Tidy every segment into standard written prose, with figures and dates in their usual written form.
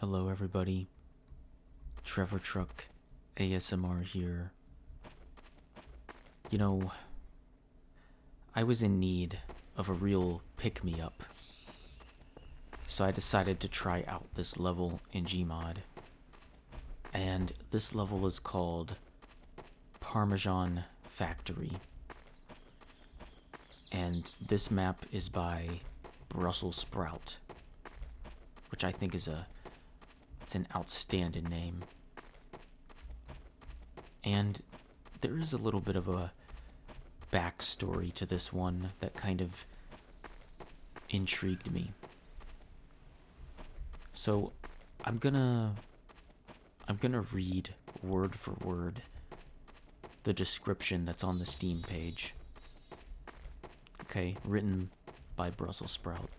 Hello everybody, Trevor Truck ASMR here. You know, I was in need of a real pick-me-up, so I decided to try out this level in GMOD. And this level is called Parmesan Factory. And this map is by Brussel Sprout, which I think is it's an outstanding name. And there is a little bit of a backstory to this one that kind of intrigued me. So I'm gonna read word for word the description that's on the Steam page. Okay, written by Brussel Sprout.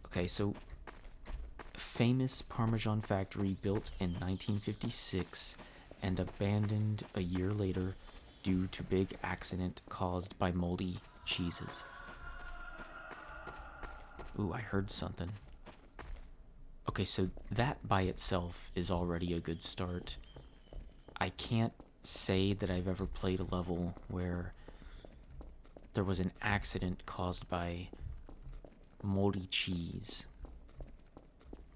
Okay, so famous Parmesan factory built in 1956 and abandoned a year later due to big accident caused by moldy cheeses. Ooh, I heard something. Okay, so that by itself is already a good start. I can't say that I've ever played a level where there was an accident caused by moldy cheese.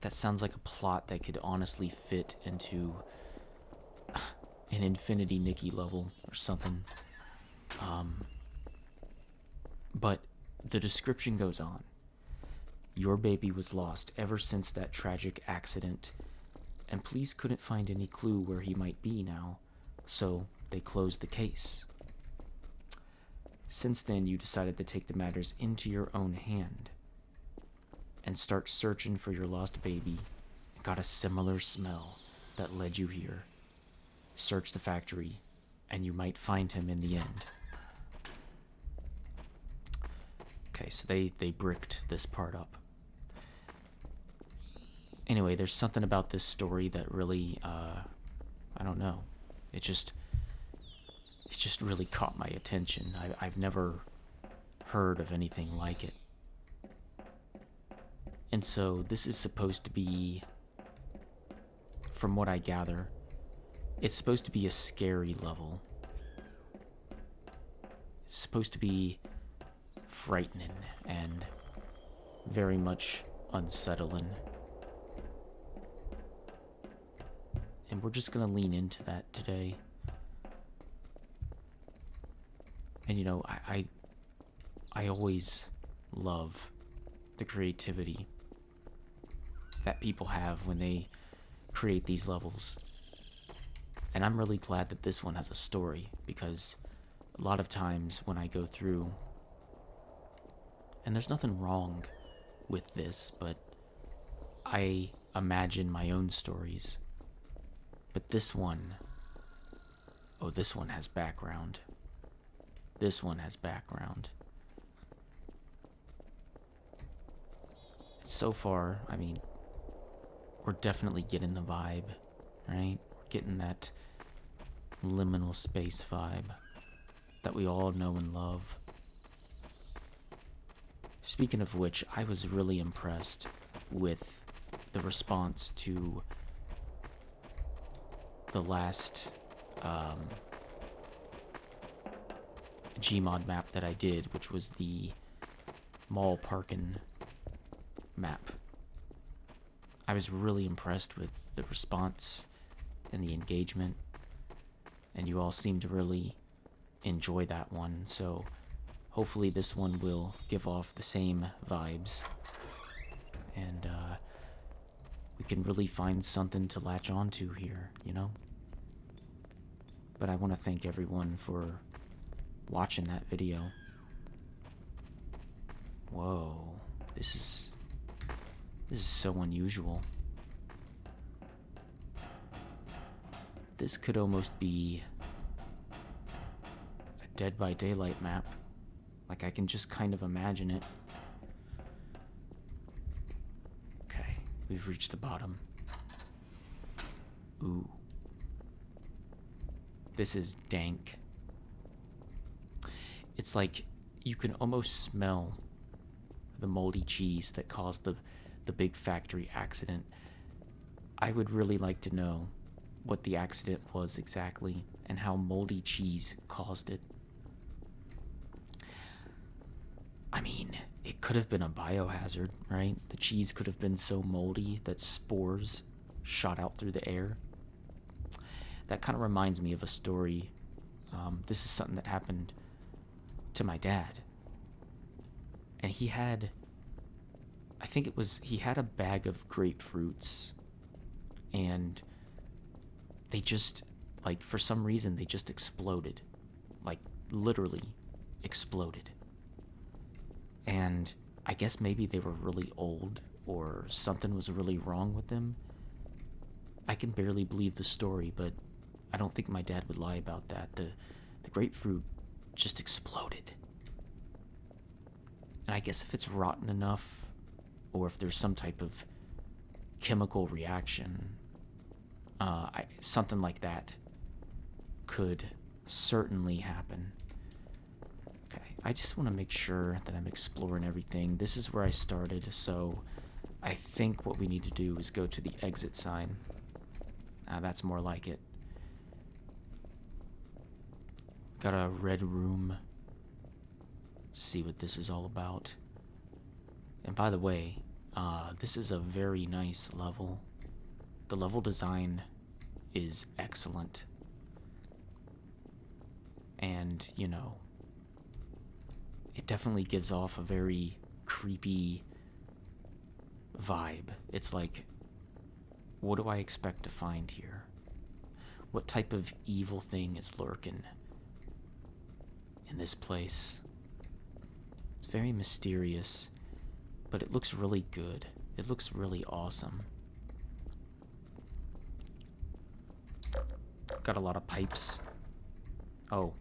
That sounds like a plot that could honestly fit into an Infinity Nikki level or something. But the description goes on. Your baby was lost ever since that tragic accident, and police couldn't find any clue where he might be now, so they closed the case. Since then, you decided to take the matters into your own hand and start searching for your lost baby, and got a similar smell that led you here. Search the factory, and you might find him in the end. Okay, so they bricked this part up. Anyway, there's something about this story that really, I don't know. It just really caught my attention. I've never heard of anything like it. And so this is supposed to be, from what I gather, it's supposed to be a scary level. It's supposed to be frightening and very much unsettling. And we're just gonna lean into that today. And you know, I always love the creativity that people have when they create these levels. And I'm really glad that this one has a story, because a lot of times when I go through, and there's nothing wrong with this, but I imagine my own stories. But this one has background. This one has background. So far, I mean, we're definitely getting the vibe, right? We're getting that liminal space vibe that we all know and love. Speaking of which, I was really impressed with the response to the last GMOD map that I did, which was the mall parking map. I was really impressed with the response and the engagement, and you all seem to really enjoy that one, so hopefully this one will give off the same vibes, and we can really find something to latch onto here, you know? But I want to thank everyone for watching that video. Whoa, this is so unusual. This could almost be a Dead by Daylight map. Like, I can just kind of imagine it. Okay, we've reached the bottom. Ooh. This is dank. It's like you can almost smell the moldy cheese that caused the the big factory accident. I would really like to know what the accident was exactly and how moldy cheese caused it. I mean, it could have been a biohazard, right? The cheese could have been so moldy that spores shot out through the air. That kind of reminds me of a story. This is something that happened to my dad. And he had, he had a bag of grapefruits, and they just, like, for some reason, they just exploded. Like, literally exploded. And I guess maybe they were really old, or something was really wrong with them. I can barely believe the story, but I don't think my dad would lie about that. The grapefruit just exploded. And I guess if it's rotten enough, or if there's some type of chemical reaction, something like that could certainly happen. Okay, I just want to make sure that I'm exploring everything. This is where I started, so I think what we need to do is go to the exit sign. That's more like it. Got a red room. Let's see what this is all about. And by the way, this is a very nice level. The level design is excellent. And, you know, it definitely gives off a very creepy vibe. It's like, what do I expect to find here? What type of evil thing is lurking in this place? It's very mysterious, but it looks really good. It looks really awesome. Got a lot of pipes. Oh.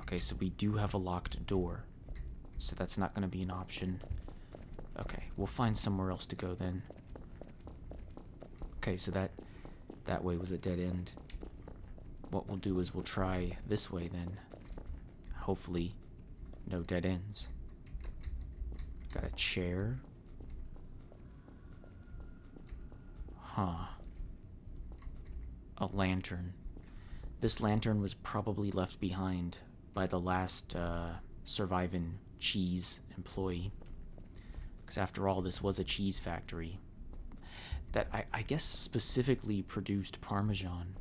Okay, so we do have a locked door. So that's not going to be an option. Okay, we'll find somewhere else to go then. Okay, so that way was a dead end. What we'll do is we'll try this way then. Hopefully, no dead ends. Got a chair. Huh. A lantern. This lantern was probably left behind by the last surviving cheese employee. Because after all, this was a cheese factory that I guess specifically produced Parmesan.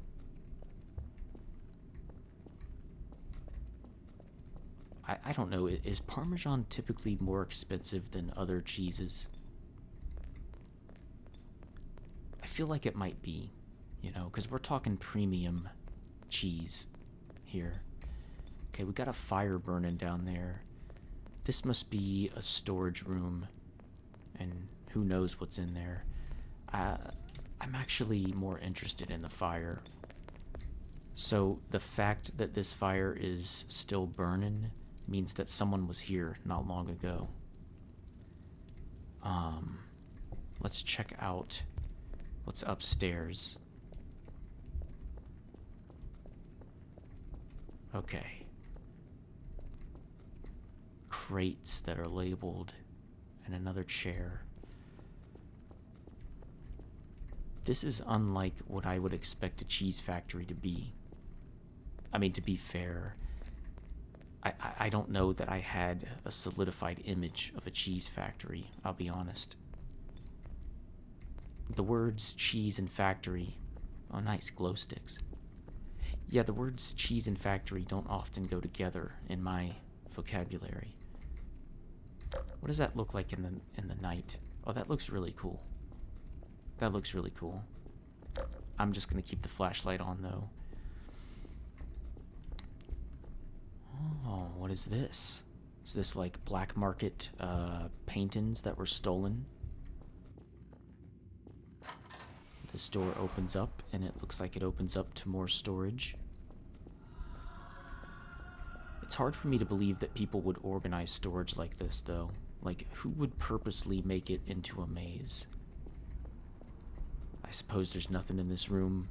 I don't know, is Parmesan typically more expensive than other cheeses? I feel like it might be, you know, because we're talking premium cheese here. Okay, we got a fire burning down there. This must be a storage room, and who knows what's in there. I'm actually more interested in the fire. So the fact that this fire is still burning means that someone was here not long ago. Let's check out what's upstairs. Okay. Crates that are labeled, and another chair. This is unlike what I would expect a cheese factory to be. I mean, to be fair, I don't know that I had a solidified image of a cheese factory, I'll be honest. The words cheese and factory, oh nice, glow sticks. Yeah, the words cheese and factory don't often go together in my vocabulary. What does that look like in the night? Oh, that looks really cool. That looks really cool. I'm just gonna keep the flashlight on though. Oh, what is this? Is this like black market paintings that were stolen? This door opens up, and it looks like it opens up to more storage. It's hard for me to believe that people would organize storage like this, though. Like, who would purposely make it into a maze? I suppose there's nothing in this room.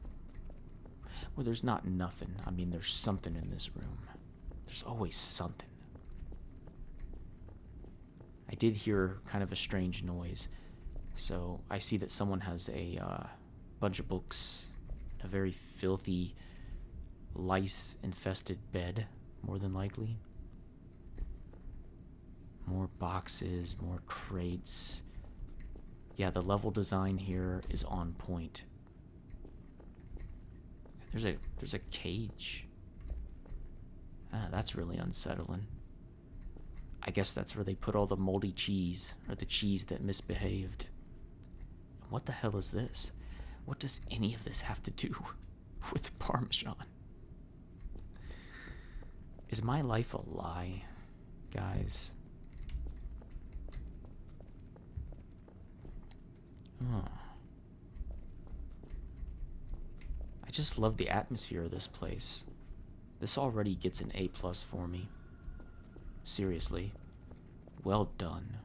Well, there's not nothing. I mean, there's something in this room. There's always something. I did hear kind of a strange noise. So I see that someone has a bunch of books, a very filthy, lice-infested bed, more than likely. More boxes, more crates. Yeah, the level design here is on point. There's a cage. Ah, that's really unsettling. I guess that's where they put all the moldy cheese, or the cheese that misbehaved. What the hell is this? What does any of this have to do with Parmesan? Is my life a lie, guys? Oh. I just love the atmosphere of this place. This already gets an A+ for me. Seriously. Well done.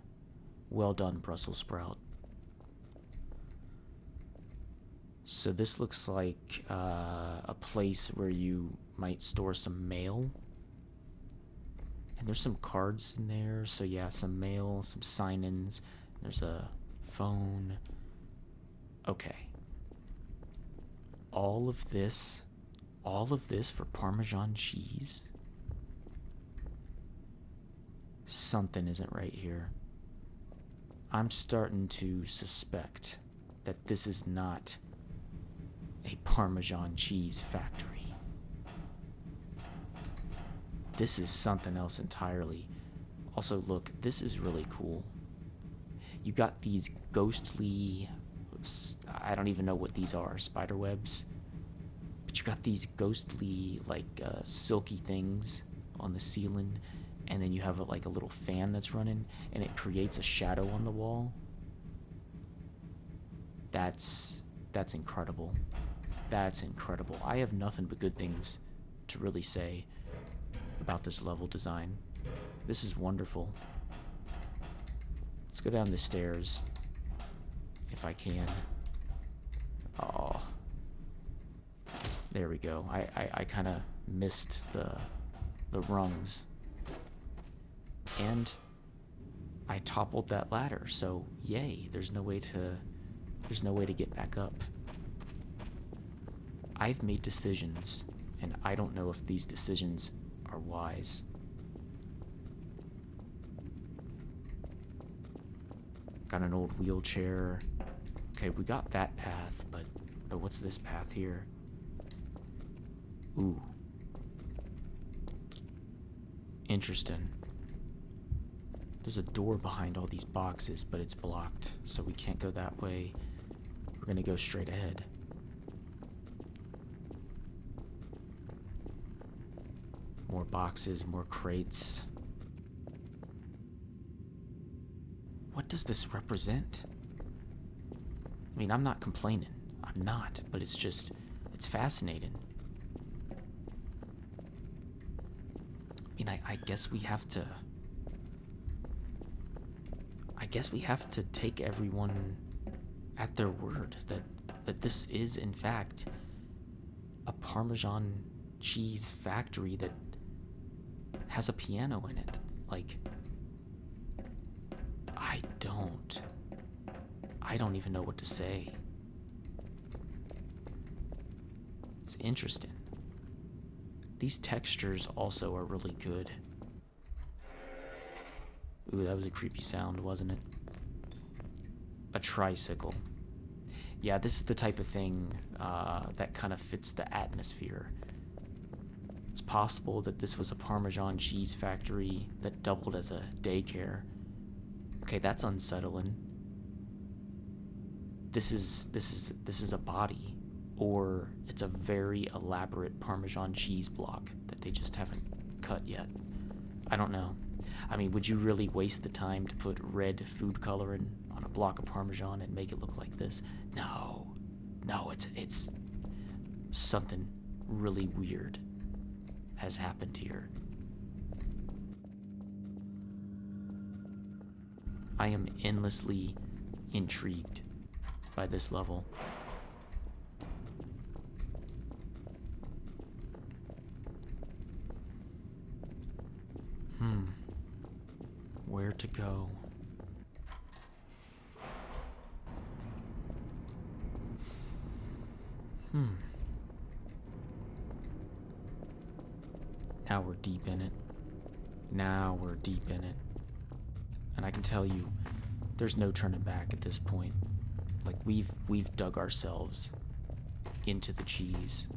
Well done, Brussels sprout. So this looks like a place where you might store some mail. And there's some cards in there. So yeah, some mail, some sign-ins. There's a phone. Okay. All of this for Parmesan cheese? Something isn't right here. I'm starting to suspect that this is not a Parmesan cheese factory. This is something else entirely. Also, look, this is really cool. You got these ghostly, I don't even know what these are, spider webs. But you got these ghostly, like, silky things on the ceiling. And then you have like a little fan that's running, and it creates a shadow on the wall. That's incredible. That's incredible. I have nothing but good things to really say about this level design. This is wonderful. Let's go down the stairs, if I can. Oh, there we go. I kind of missed the rungs. And I toppled that ladder, so yay, there's no way to get back up. I've made decisions, and I don't know if these decisions are wise. Got an old wheelchair. Okay, we got that path, but what's this path here? Ooh. Interesting. There's a door behind all these boxes, but it's blocked, so we can't go that way. We're gonna go straight ahead. More boxes, more crates. What does this represent? I mean, I'm not complaining. I'm not, but it's fascinating. I mean, I guess we have to... I guess we have to take everyone at their word that this is, in fact, a Parmesan cheese factory that has a piano in it. Like, I don't even know what to say. It's interesting. These textures also are really good. Ooh, that was a creepy sound, wasn't it? A tricycle. Yeah, this is the type of thing that kind of fits the atmosphere. It's possible that this was a Parmesan cheese factory that doubled as a daycare. Okay, that's unsettling. This is a body, or it's a very elaborate Parmesan cheese block that they just haven't cut yet. I don't know. I mean, would you really waste the time to put red food coloring on a block of Parmesan and make it look like this? No, it's something really weird has happened here. I am endlessly intrigued by this level. Where to go? Now we're deep in it. Now we're deep in it. And I can tell you, there's no turning back at this point. Like, we've dug ourselves into the cheese.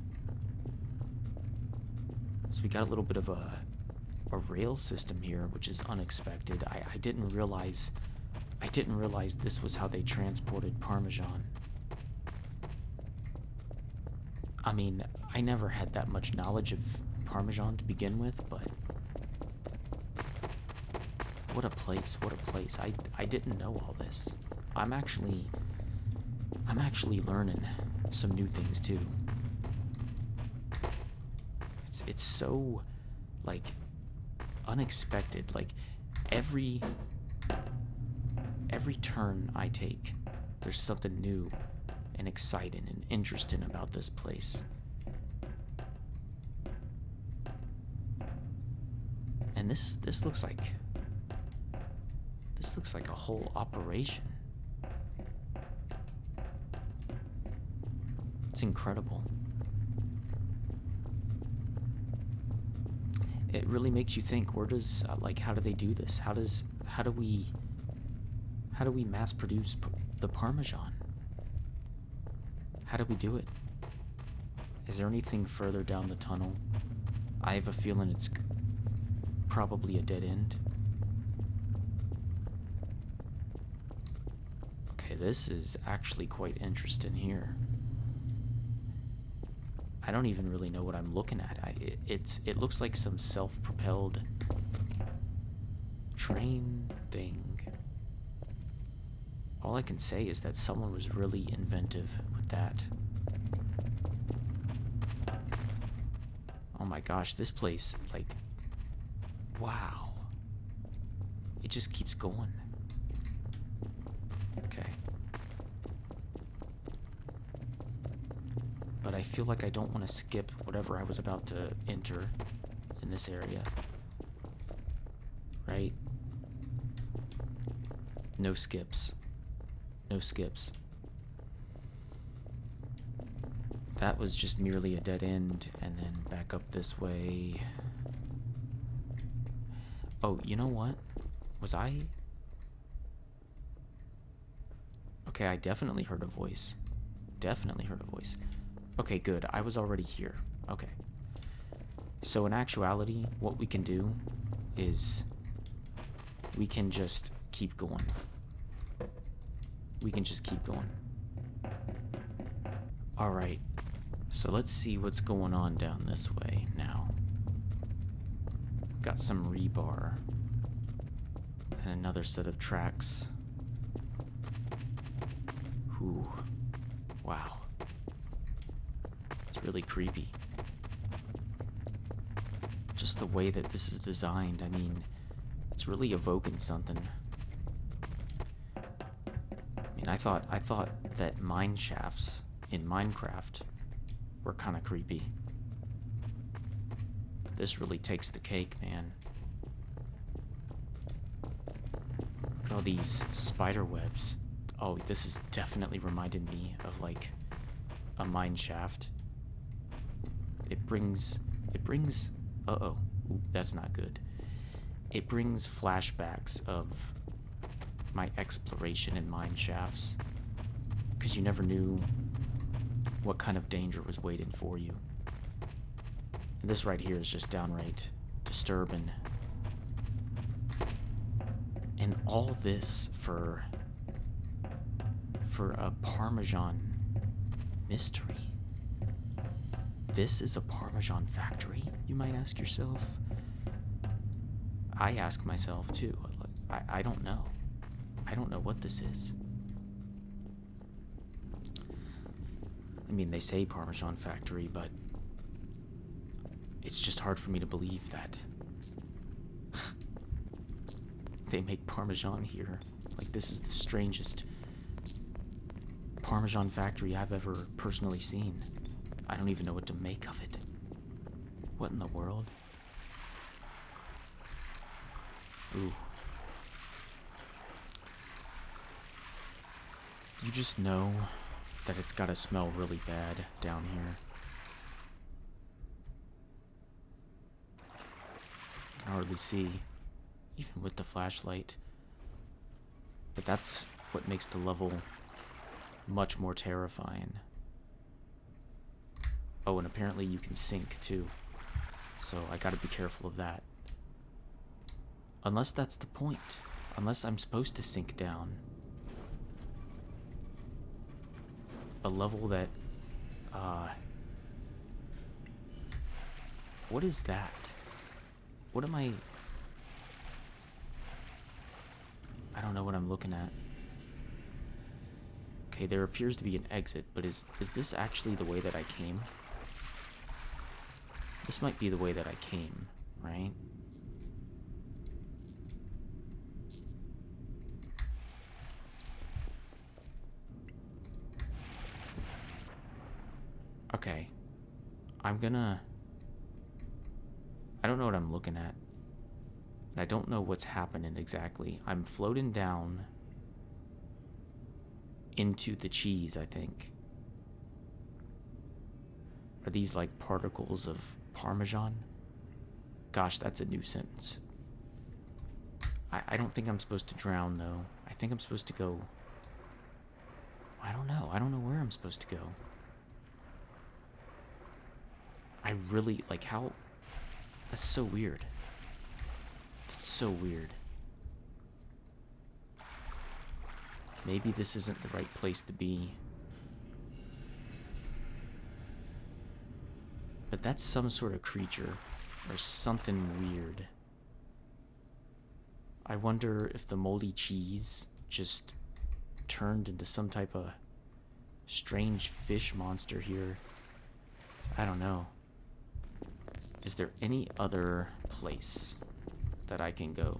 So we got a little bit of a rail system here, which is unexpected. I didn't realize this was how they transported Parmesan. I mean, I never had that much knowledge of Parmesan to begin with, but what a place, what a place. I didn't know all this. I'm actually learning some new things too. It's so, like, unexpected. Like, every turn I take, there's something new and exciting and interesting about this place. And this looks like a whole operation. It's incredible. It really makes you think, where does, how do they do this? How do we mass produce the Parmesan? How do we do it? Is there anything further down the tunnel? I have a feeling it's probably a dead end. Okay, this is actually quite interesting here. I don't even really know what I'm looking at. It looks like some self-propelled train thing. All I can say is that someone was really inventive with that. Oh my gosh, this place, like, wow. It just keeps going. Okay. But I feel like I don't want to skip whatever I was about to enter in this area. Right? No skips. No skips. That was just merely a dead end, and then back up this way. Oh, you know what? Was I? Okay, I definitely heard a voice. Definitely heard a voice. Okay, good. I was already here. Okay. So in actuality, what we can do is we can just keep going. We can just keep going. Alright. So let's see what's going on down this way now. Got some rebar. And another set of tracks. Ooh. Wow. It's really creepy. Just the way that this is designed, I mean, it's really evoking something. I mean, I thought that mine shafts in Minecraft were kind of creepy. This really takes the cake, man. Look at all these spider webs. Oh, this is definitely reminded me of, like, a mine shaft. It brings, uh-oh, ooh, that's not good. It brings flashbacks of my exploration in mine shafts, because you never knew what kind of danger was waiting for you. And this right here is just downright disturbing. And all this for a Parmesan mystery. This is a Parmesan factory, you might ask yourself. I ask myself too. I don't know. I don't know what this is. I mean, they say Parmesan Factory, but it's just hard for me to believe that they make Parmesan here. Like, this is the strangest Parmesan Factory I've ever personally seen. I don't even know what to make of it. What in the world? Ooh. You just know that it's gotta smell really bad down here. I can hardly see, even with the flashlight. But that's what makes the level much more terrifying. Oh, and apparently you can sink too. So I gotta be careful of that. Unless that's the point. Unless I'm supposed to sink down. A level that, what is that? What am I don't know what I'm looking at. Okay, there appears to be an exit, but is this actually the way that I came? This might be the way that I came, right? Okay. I don't know what I'm looking at. And I don't know what's happening exactly. I'm floating down into the cheese, I think. Are these like particles of Parmesan? Gosh, that's a new sentence. I don't think I'm supposed to drown, though. I think I'm supposed to go... I don't know. I don't know where I'm supposed to go. I really... Like, how... That's so weird. That's so weird. Maybe this isn't the right place to be. But that's some sort of creature. Or something weird. I wonder if the moldy cheese just turned into some type of strange fish monster here. I don't know. Is there any other place that I can go?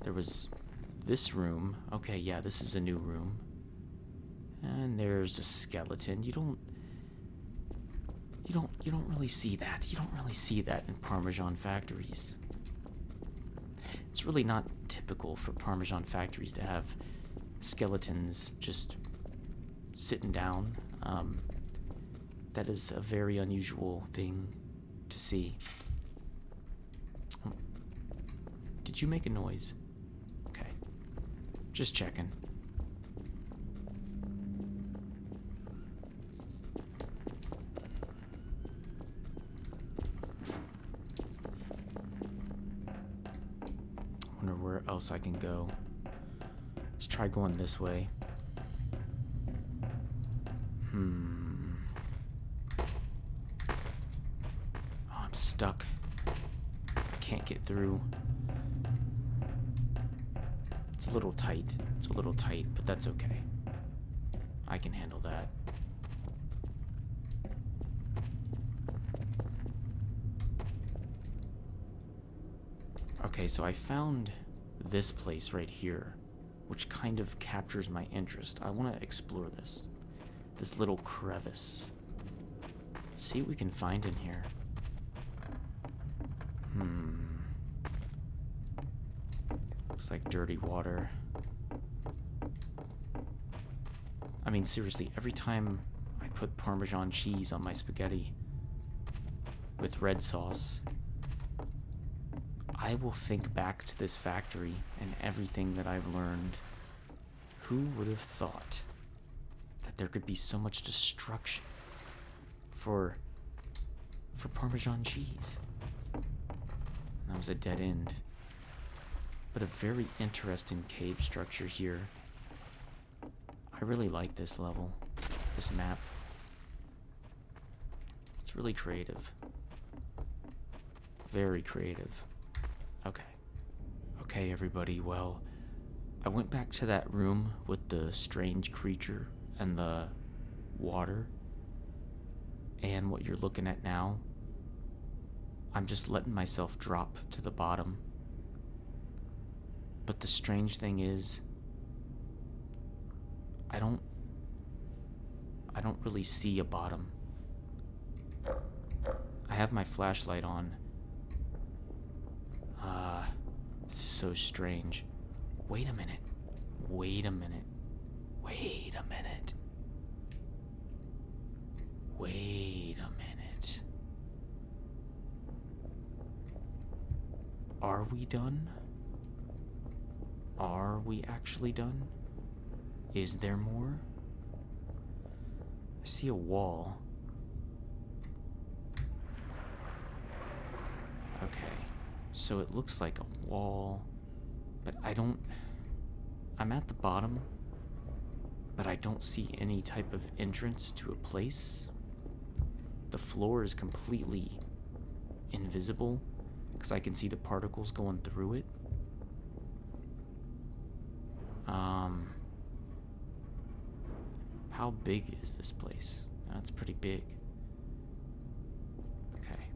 There was this room. Okay, yeah, this is a new room. And there's a skeleton. You don't really see that. You don't really see that in Parmesan factories. It's really not typical for Parmesan factories to have skeletons just sitting down. That is a very unusual thing to see. Did you make a noise? Okay. Just checking. Wonder where else I can go. Let's try going this way. Oh, I'm stuck. I can't get through. It's a little tight. It's a little tight, but that's okay. I can handle that. Okay, so I found this place right here, which kind of captures my interest. I want to explore this. This little crevice. See what we can find in here. Looks like dirty water. I mean, seriously, every time I put Parmesan cheese on my spaghetti with red sauce, I will think back to this factory and everything that I've learned. Who would have thought that there could be so much destruction for Parmesan cheese? That was a dead end. But a very interesting cave structure here. I really like this level, this map. It's really creative. Very creative. Okay. Okay, everybody, well, I went back to that room with the strange creature and the water. And what you're looking at now, I'm just letting myself drop to the bottom. But the strange thing is, I don't really see a bottom. I have my flashlight on. This is so strange. Wait a minute. Wait a minute. Wait a minute. Wait a minute. Are we done? Are we actually done? Is there more? I see a wall. Okay, so it looks like a wall, but I'm at the bottom, but I don't see any type of entrance to a place. The floor is completely invisible because I can see the particles going through it. How big is this place? It's pretty big. Okay.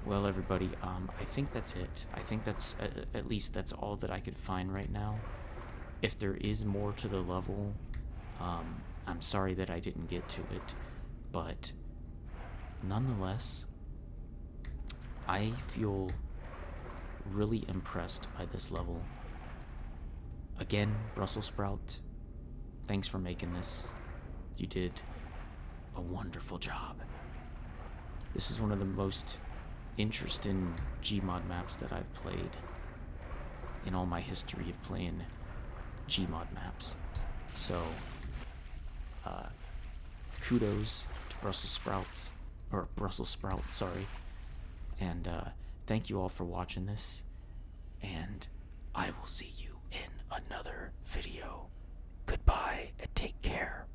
Well, everybody, I think that's it. I think that's, at least that's all that I could find right now. If there is more to the level, I'm sorry that I didn't get to it, but nonetheless, I feel really impressed by this level. Again, Brussels sprout, thanks for making this. You did a wonderful job. This is one of the most interesting GMOD maps that I've played in all my history of playing GMOD maps. So, kudos to Brussels Sprout, sorry. And thank you all for watching this, and I will see you in another video. Goodbye and take care.